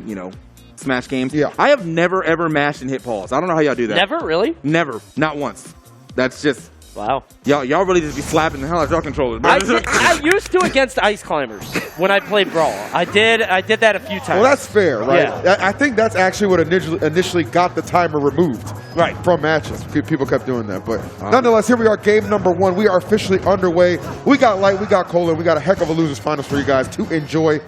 you know, Smash games. Yeah. I have never, ever mashed and hit pause. I don't know how y'all do that. Never? Really? Never. Not once. That's just... Wow. Y'all really just be slapping the hell out of y'all controllers. I used to against Ice Climbers when I played Brawl. I did that a few times. Well, that's fair, right? Yeah. I think that's actually what initially got the timer removed from matches. People kept doing that. But nonetheless, here we are, game number 1. We are officially underway. We got Light, we got Kola, we got a heck of a losers finals for you guys to enjoy.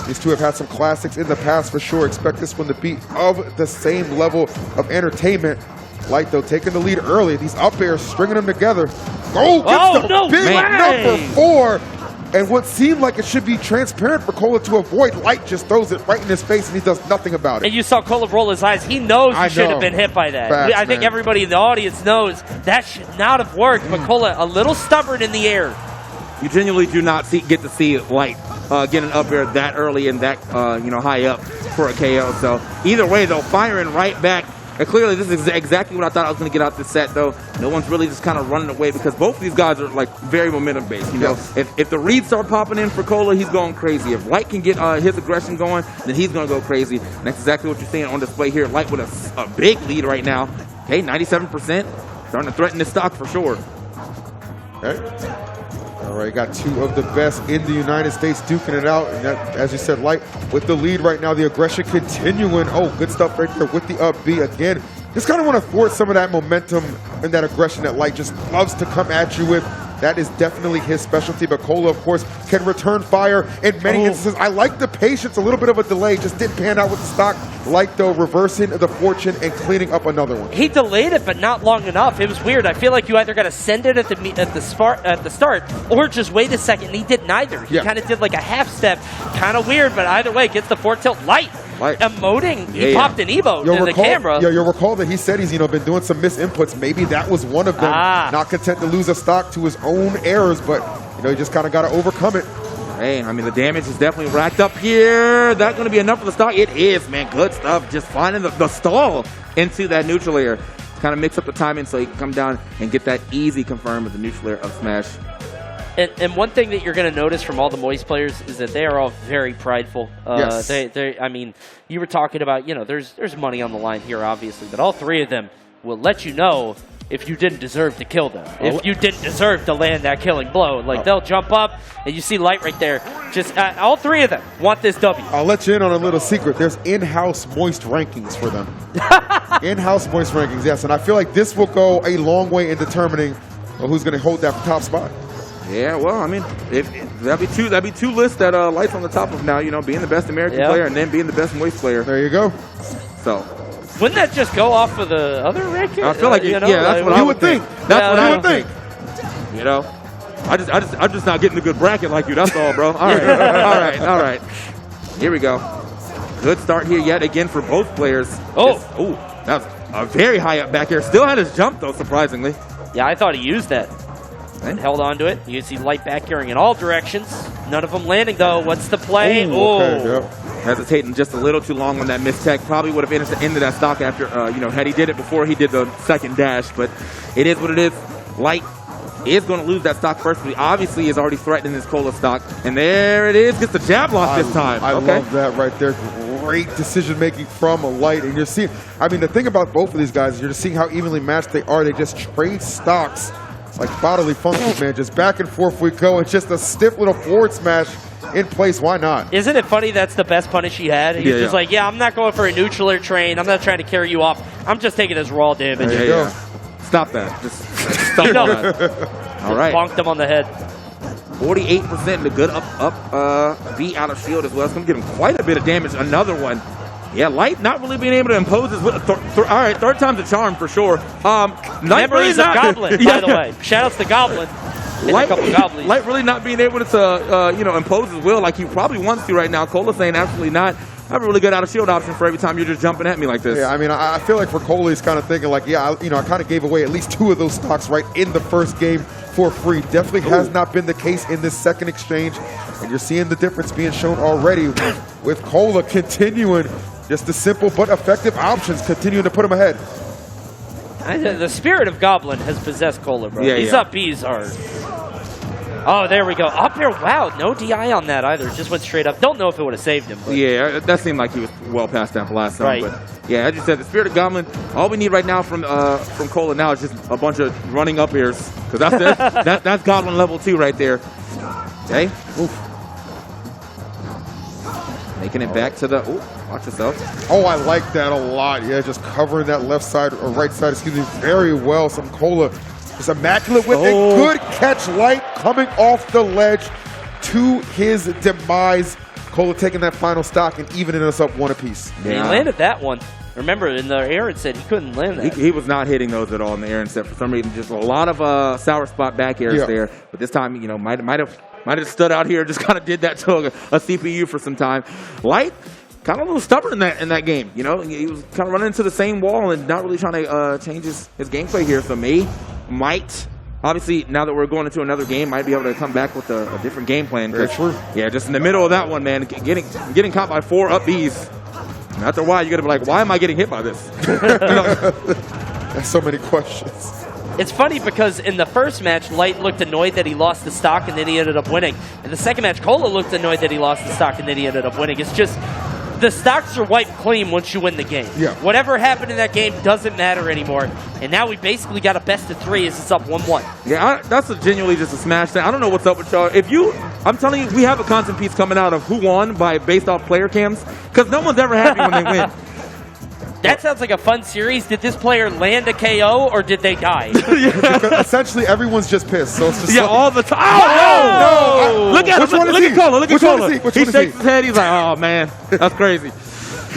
These two have had some classics in the past for sure. Expect this one to be of the same level of entertainment. Light, though, taking the lead early. These up airs, stringing them together. Gets the big number 4. And what seemed like it should be transparent for Kola to avoid, Light just throws it right in his face, and he does nothing about it. And you saw Kola roll his eyes. He knows he should have been hit by that. Facts, I think everybody in the audience knows that should not have worked, but Kola a little stubborn in the air. You genuinely do not get to see Light get an up air that early and that you know, high up for a KO. So either way, though, firing right back. And clearly, this is exactly what I thought I was going to get out this set, though. No one's really just kind of running away because both of these guys are, like, very momentum-based, you know? If the reads start popping in for Kola, he's going crazy. If Light can get his aggression going, then he's going to go crazy. And that's exactly what you're seeing on display here. Light with a big lead right now. Okay, 97%. Starting to threaten this stock for sure. Okay. All right, got two of the best in the United States duking it out. And that, as you said, Light with the lead right now. The aggression continuing. Oh, good stuff right there with the up B again. Just kind of want to thwart some of that momentum and that aggression that Light just loves to come at you with. That is definitely his specialty, but Kola, of course, can return fire in many instances. I like the patience, a little bit of a delay, just didn't pan out with the stock. Light, though, reversing the fortune and cleaning up another one. He delayed it, but not long enough. It was weird. I feel like you either got to send it at the start or just wait a second. And he did neither. He kind of did like a half step. Kind of weird, but either way, gets the forward tilt. Light. Emoting. He popped an emote in the camera. Yeah, you'll recall that he said he's been doing some misinputs. Maybe that was one of them. Not content to lose a stock to his own errors, but he just kind of got to overcome it. Hey, I mean, the damage is definitely racked up here. That going to be enough for the stock? It is, man. Good stuff. Just finding the stall into that neutral air. Kind of mix up the timing so he can come down and get that easy confirm with the neutral air of smash. And one thing that you're going to notice from all the Moist players is that they are all very prideful. Yes. I mean, you were talking about, there's money on the line here, obviously, but all three of them will let you know if you didn't deserve to kill them, if you didn't deserve to land that killing blow. Like, they'll jump up, and you see Light right there. Just all three of them want this W. I'll let you in on a little secret. There's in-house Moist rankings for them. In-house Moist rankings, yes. And I feel like this will go a long way in determining who's going to hold that top spot. Yeah, well, I mean, that'd be two lists that Light's on the top of now. Being the best American player and then being the best Moist player. There you go. So, wouldn't that just go off of the other ranking? I feel like that's what I would think. That's what I would think. I'm just not getting a good bracket like you. That's all, bro. All right, all right. Here we go. Good start here yet again for both players. That was a very high up back here. Still had his jump though, surprisingly. Yeah, I thought he used that. And held on to it. You see Light back carrying in all directions. None of them landing, though. What's the play? Hesitating just a little too long on that mistech. Probably would have ended that stock after, had he did it before he did the second dash. But it is what it is. Light is going to lose that stock first, but he obviously is already threatening his Kola stock. And there it is. Gets the jab lock this time. I love that right there. Great decision-making from a Light. And you're seeing, the thing about both of these guys is you're just seeing how evenly matched they are. They just trade stocks like bodily functions, man. Just back and forth we go. It's just a stiff little forward smash in place. Why not? Isn't it funny that's the best punish he had? He's just like, I'm not going for a neutral air train. I'm not trying to carry you off. I'm just taking this raw damage. There you go. Stop that. Just stop that. All right. Bonked him on the head. 48% and a good up B out of shield as well. It's going to give him quite a bit of damage. Another one. Yeah, Light not really being able to impose his... all right, third time's a charm for sure. Memories of Goblin, by the way. Shout-outs to Goblin. Light really not being able to, impose his will like he probably wants to right now. Kola saying absolutely not. I have a really good out-of-shield option for every time you're just jumping at me like this. Yeah, I feel like for Kola, he's kind of thinking like, I kind of gave away at least 2 of those stocks right in the first game for free. Definitely has not been the case in this second exchange. And you're seeing the difference being shown already with Kola continuing just the simple but effective options, continuing to put him ahead. The spirit of Goblin has possessed Kola, bro. These up Bs are Oh, there we go. Up here. Wow, no DI on that either. Just went straight up. Don't know if it would have saved him. But. Yeah, that seemed like he was well past that blast zone. Right. But yeah, as you said, the Spirited Goblin, all we need right now from Kola now is just a bunch of running up airs. Because that's Goblin level 2 right there. Okay. Oof. Making it back to the... Ooh, watch yourself. Oh, I like that a lot. Yeah, just covering that left side, or right side, excuse me, very well. Some Kola is immaculate with a good catch. Light coming off the ledge to his demise. Kola taking that final stock and evening us up 1 apiece. Yeah. He landed that one. Remember, in the air, it said he couldn't land that. He was not hitting those at all in the air, instead for some reason. Just a lot of sour spot back airs there. But this time, you know, might have stood out here, just kind of did that to a CPU for some time. Light, kind of a little stubborn in that game. You know, he was kind of running into the same wall and not really trying to change his gameplay here. So might, obviously, now that we're going into another game, might be able to come back with a different game plan. Very true. Yeah, just in the middle of that one, man, getting caught by 4 up Bs. And after a while, you're going to be like, why am I getting hit by this? There's so many questions. It's funny because in the first match, Light looked annoyed that he lost the stock and then he ended up winning. In the second match, Kola looked annoyed that he lost the stock and then he ended up winning. It's just, the stocks are wiped clean once you win the game. Yeah. Whatever happened in that game doesn't matter anymore. And now we basically got a best of 3 as it's up 1-1. Yeah, that's genuinely just a smash thing. I don't know what's up with y'all. I'm telling you, we have a content piece coming out of who won based off player cams, because no one's ever happy when they win. That sounds like a fun series. Did this player land a KO or did they die? Essentially, everyone's just pissed. So it's just all the time. Oh, no! Look at him. Look at Kola. Look at Kola. He shakes his head. He's like, oh, man, that's crazy.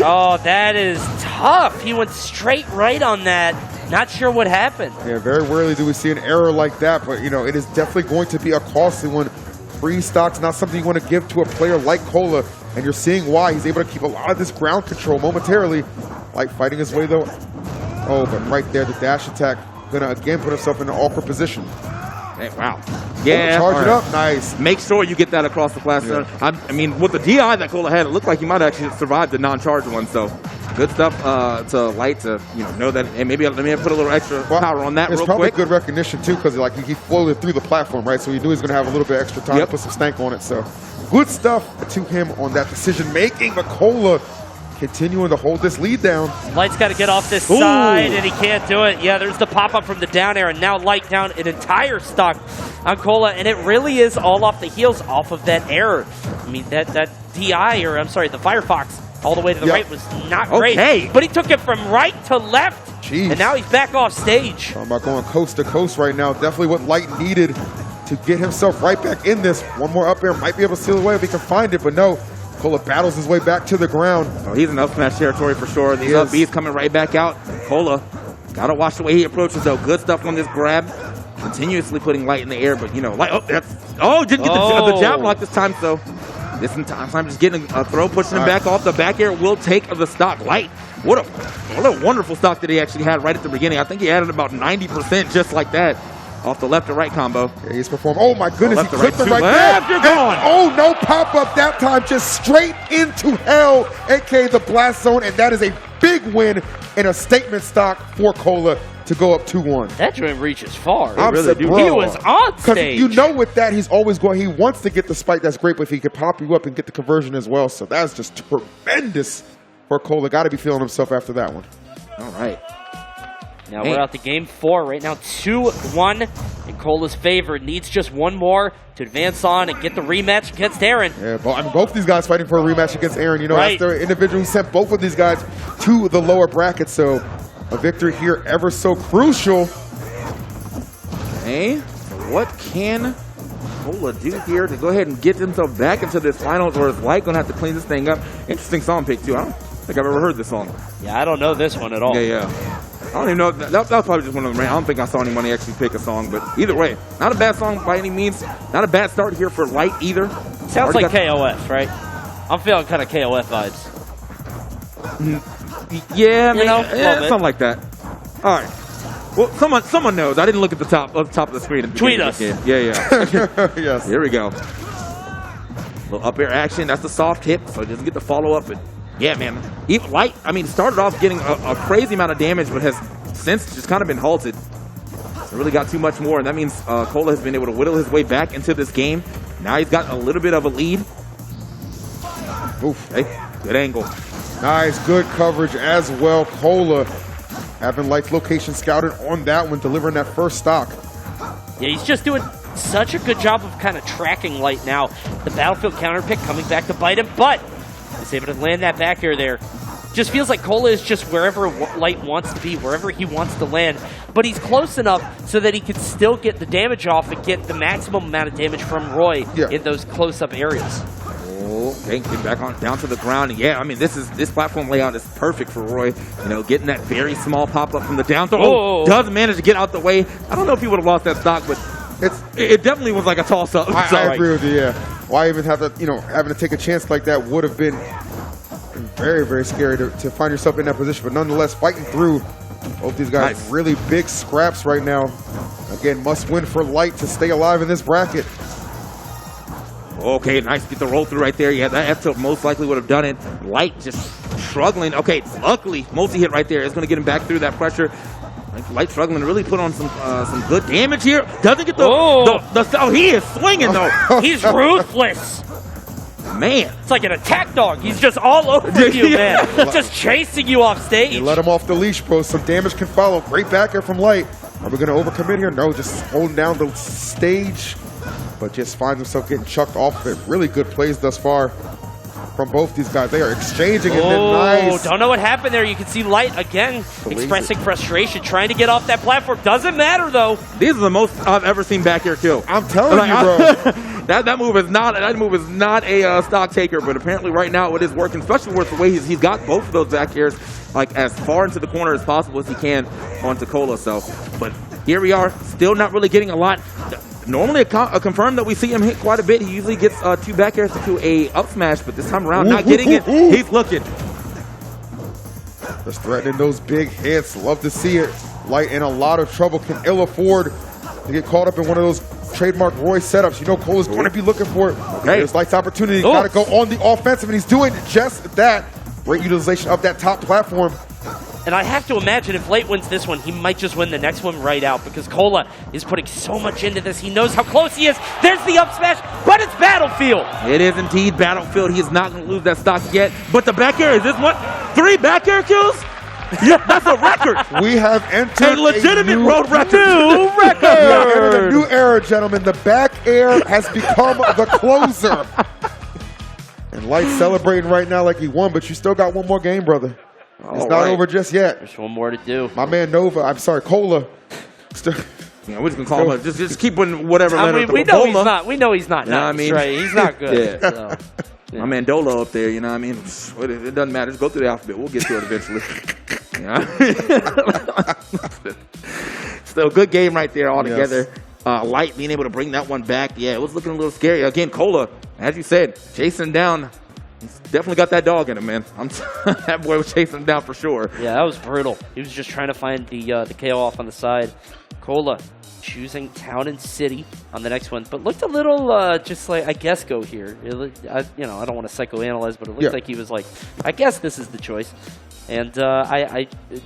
Oh, that is tough. He went straight right on that. Not sure what happened. Yeah, very rarely do we see an error like that, but, you know, it is definitely going to be a costly one. Free stock's not something you want to give to a player like Kola, and you're seeing why. He's able to keep a lot of this ground control momentarily. Like fighting his way, though. Oh, but right there, the dash attack. Gonna, again, put himself in an awkward position. Hey, wow. Yeah. Charge it up. Nice. Make sure you get that across the platform. Yeah. I mean, with the DI that Kola had, it looked like he might actually survive the non-charge one. So good stuff to Light to know that, and maybe let me put a little extra power on that real quick. It's probably good recognition too, because like he floated through the platform, right? So he knew he was going to have a little bit extra time to put some stank on it. So good stuff to him on that decision making. But Kola continuing to hold this lead down. Light's got to get off this side, and he can't do it. Yeah, there's the pop-up from the down air, and now Light down an entire stock on Kola, and it really is all off the heels off of that error. I mean, that DI, or I'm sorry, the Firefox all the way to the right was not great. But he took it from right to left, and now he's back off stage. Talking about going coast to coast right now. Definitely what Light needed to get himself right back in this. One more up air might be able to seal away if he can find it, but no. Kola battles his way back to the ground. Oh, he's in up smash territory for sure. These up B's coming right back out. Kola, gotta watch the way he approaches though. Good stuff on this grab. Continuously putting Light in the air, but Light, didn't get the jab lock this time, so this time just getting a throw, pushing him back off. The back air will take the stock. Light, what a wonderful stock that he actually had right at the beginning. I think he added about 90% just like that. Off the left to right combo. Yeah, he's performed. Oh my goodness, he clipped him right there. You're gone. Oh, no pop-up that time, just straight into hell, aka the blast zone, and that is a big win and a statement stock for Kola to go up 2-1. That joint reaches far. Really he was on stage. You know with that, he's always going, he wants to get the spike, that's great, but if he could pop you up and get the conversion as well, so that's just tremendous for Kola. Got to be feeling himself after that one. All right. Now we're out to game 4 right now, 2-1 in Kola's favor. Needs just one more to advance on and get the rematch against Aaron. Yeah, both of these guys fighting for a rematch against Aaron. That's the individual who sent both of these guys to the lower bracket. So a victory here ever so crucial. Okay, so what can Kola do here to go ahead and get himself back into this finals, or is Light going to have to clean this thing up? Interesting song pick, too. I don't think I've ever heard this song. Yeah, I don't know this one at all. Yeah. I don't even know. That was probably just one of them. I don't think I saw anyone actually pick a song, but either way, not a bad song by any means. Not a bad start here for Light either. Sounds like KOF, right? I'm feeling kind of KOF vibes. Yeah, something like that. All right. Well, someone knows. I didn't look at the top of the screen. Tweet us. Yeah. Yes. Here we go. Little up air action. That's the soft hip, so it doesn't get the follow up. Yeah, man. Light, started off getting a crazy amount of damage, but has since just kind of been halted. really got too much more, and that means Kola has been able to whittle his way back into this game. Now he's got a little bit of a lead. Oof. Hey, good angle. Nice, good coverage as well. Kola having Light's location scouted on that one, delivering that first stock. Yeah, he's just doing such a good job of kind of tracking Light now. The battlefield counter pick coming back to bite him, but he's able to land that back air there. Just feels like Kola is just wherever Light wants to be, wherever he wants to land. But he's close enough so that he can still get the damage off and get the maximum amount of damage from Roy in those close-up areas. Okay, get back on down to the ground. Yeah, I mean this platform layout is perfect for Roy. You know, getting that very small pop up from the down throw. Oh, does manage to get out the way. I don't know if he would have lost that stock, but it definitely was like a toss up. I agree with you. Yeah, why even have to, having to take a chance like that would have been very, very scary to find yourself in that position. But nonetheless, fighting through. Both these guys really big scraps right now. Again, must win for Light to stay alive in this bracket. Okay, nice. Get the roll through right there. Yeah, that F-tilt most likely would have done it. Light just struggling. Okay, luckily, multi-hit right there is going to get him back through that pressure. Light struggling to really put on some good damage here. Doesn't get the he is swinging, though. He's ruthless. Man. It's like an attack dog. He's just all over you, man. Just chasing you off stage. You let him off the leash, bro. Some damage can follow. Great back air from Light. Are we going to overcommit here? No, just holding down the stage. But just finds himself getting chucked off of it. Really good plays thus far from both these guys. They are exchanging and then nice. Don't know what happened there. You can see Light again expressing frustration, trying to get off that platform. Doesn't matter though. These are the most I've ever seen back air kill. I'm telling you, bro. that move is not a stock taker, but apparently right now it is working, especially with the way he's got both of those back airs like as far into the corner as possible as he can onto Kola. So, but here we are, still not really getting a lot. Normally a confirm that we see him hit quite a bit. He usually gets 2 back airs to a up smash, but this time around not getting it. He's looking. Just threatening those big hits. Love to see it. Light in a lot of trouble. Can ill afford to get caught up in one of those trademark Roy setups. You know Cola's going to be looking for it. Okay. There's Light's opportunity. Got to go on the offensive, and he's doing just that. Great utilization of that top platform. And I have to imagine if Light wins this one, he might just win the next one right out because Kola is putting so much into this. He knows how close he is. There's the up smash, but it's Battlefield. It is indeed Battlefield. He is not going to lose that stock yet. But the back air, is this what? 3 back air kills? Yeah, that's a record. We have entered a legitimate road record. New record. We have entered a new era, gentlemen. The back air has become the closer. And Light celebrating right now like he won, but you still got one more game, brother. It's not over just yet. There's one more to do. My man Kola. Yeah, we're just gonna call him. Just keep putting whatever. We know he's not. We know he's not. You know what I mean? Right? He's not good. Yeah. So, yeah. My man Dolo up there. You know what I mean? It doesn't matter. Just go through the alphabet. We'll get to it eventually. Still, good game right there altogether. Yes. Light being able to bring that one back. Yeah, it was looking a little scary. Again, Kola, as you said, chasing down. He's definitely got that dog in him, man. That boy was chasing him down for sure. Yeah, that was brutal. He was just trying to find the KO off on the side. Kola choosing Town and City on the next one, but looked a little just like, I guess, go here. It looked, I don't want to psychoanalyze, but it looked like he was like, I guess this is the choice. And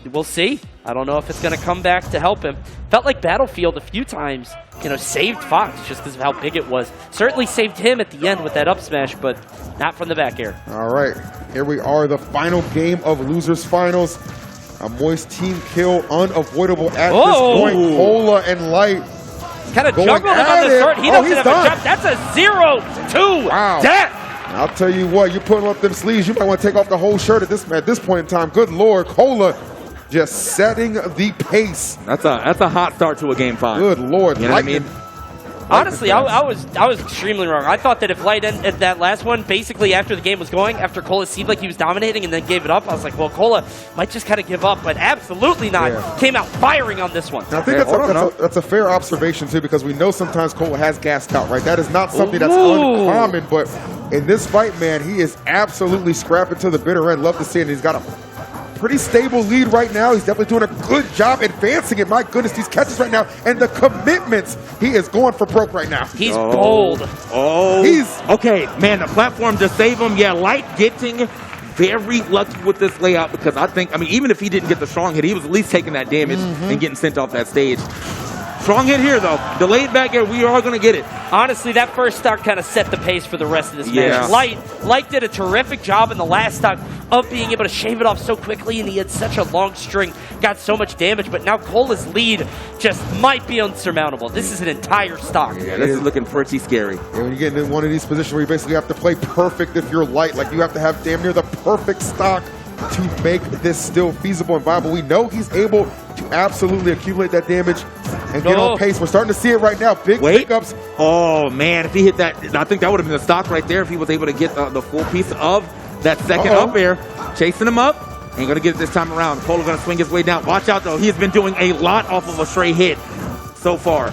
we'll see. I don't know if it's going to come back to help him. Felt like Battlefield a few times, saved Fox just because of how big it was. Certainly saved him at the end with that up smash, but not from the back air. All right, here we are, the final game of Losers Finals. A moist team kill, unavoidable at this point. Kola and Light. Kind of juggled him on the start. He doesn't have a jump. That's a 0-2 death. I'll tell you what, you're putting up them sleeves. You might want to take off the whole shirt at this point in time. Good Lord, Kola just setting the pace. That's a hot start to a game 5. Good Lord, you know what I mean? Honestly, I was extremely wrong. I thought that if Light ended that last one, basically after the game was going, after Kola seemed like he was dominating and then gave it up, I was like, well, Kola might just kind of give up, but absolutely not. Yeah. Came out firing on this one. And I think that's a fair observation, too, because we know sometimes Kola has gassed out, right? That is not something that's uncommon, but in this fight, man, he is absolutely scrapping to the bitter end. Love to see it. He's got a pretty stable lead right now. He's definitely doing a good job advancing it. My goodness, these catches right now and the commitments. He is going for broke right now. He's bold. He's okay, man. The platform to save him. Yeah, Light getting very lucky with this layout because I mean, even if he didn't get the strong hit, he was at least taking that damage and getting sent off that stage. Strong hit here, though. Delayed back air. We are going to get it. Honestly, that first stock kind of set the pace for the rest of this Yeah. match. Light did a terrific job in the last stock of being able to shave it off so quickly, and he had such a long string, got so much damage, but now Cola's lead just might be unsurmountable. This is an entire stock. Yeah, this is looking pretty scary. Yeah, when you get in one of these positions where you basically have to play perfect if you're light, like you have to have damn near the perfect stock to make this still feasible and viable. We know he's able to absolutely accumulate that damage and get on pace. We're starting to see it right now. Big pickups. Oh, man. If he hit that, I think that would have been the stock right there if he was able to get the full piece of that second up air. Chasing him up. Ain't going to get it this time around. Kola going to swing his way down. Watch out, though. He has been doing a lot off of a straight hit so far.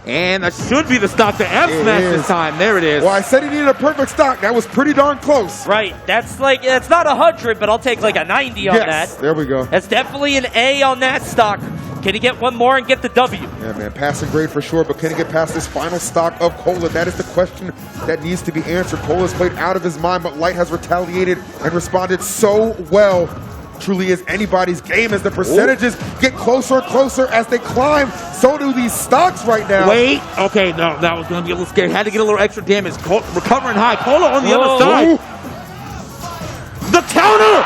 And that should be the stock to F smash this time. There it is. Well, I said he needed a perfect stock. That was pretty darn close. Right. That's like, it's not 100, but I'll take like a 90 on that. There we go. That's definitely an A on that stock. Can he get one more and get the W? Yeah, man, passing grade for sure, but can he get past this final stock of Kola? That is the question that needs to be answered. Kola's played out of his mind, but Light has retaliated and responded so well. Truly is anybody's game as the percentages get closer and closer as they climb. So do these stocks right now. Wait. Okay, no, that was going to be a little scary. Had to get a little extra damage. Recovering high. Kola on the other side. The counter!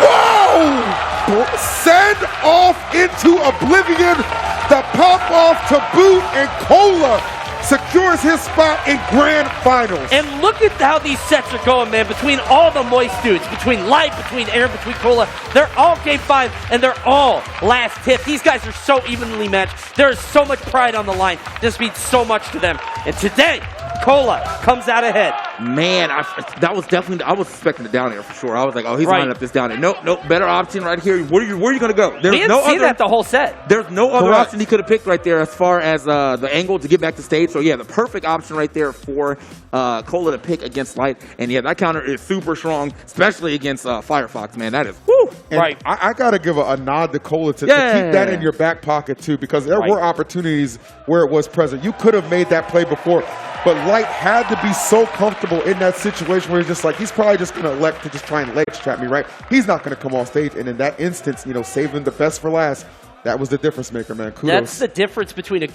Whoa! Send off into oblivion. The pop off to boot, and Kola secures his spot in grand finals. And look at how these sets are going, man. Between all the moist dudes, between Light, between Air, between Kola, they're all game 5 and they're all last hit. These guys are so evenly matched. There is so much pride on the line. This means so much to them. And today, Kola comes out ahead. Man, that was definitely, I was expecting it down there for sure. I was like, oh, he's lining up this down there. Nope, better option right here. Where are you going to go? We didn't see that the whole set. There's no other option he could have picked right there as far as the angle to get back to stage. So, yeah, the perfect option right there for Kola to pick against Light. And, yeah, that counter is super strong, especially against Firefox, man. That is, woo! And right. I got to give a nod to Kola to keep that in your back pocket, too, because there were opportunities where it was present. You could have made that play before, but Light had to be so comfortable in that situation where he's just like, he's probably just going to elect to just try and ledge trap me, right? He's not going to come off stage. And in that instance, you know, saving the best for last, that was the difference maker, man. Kudos. That's the difference between a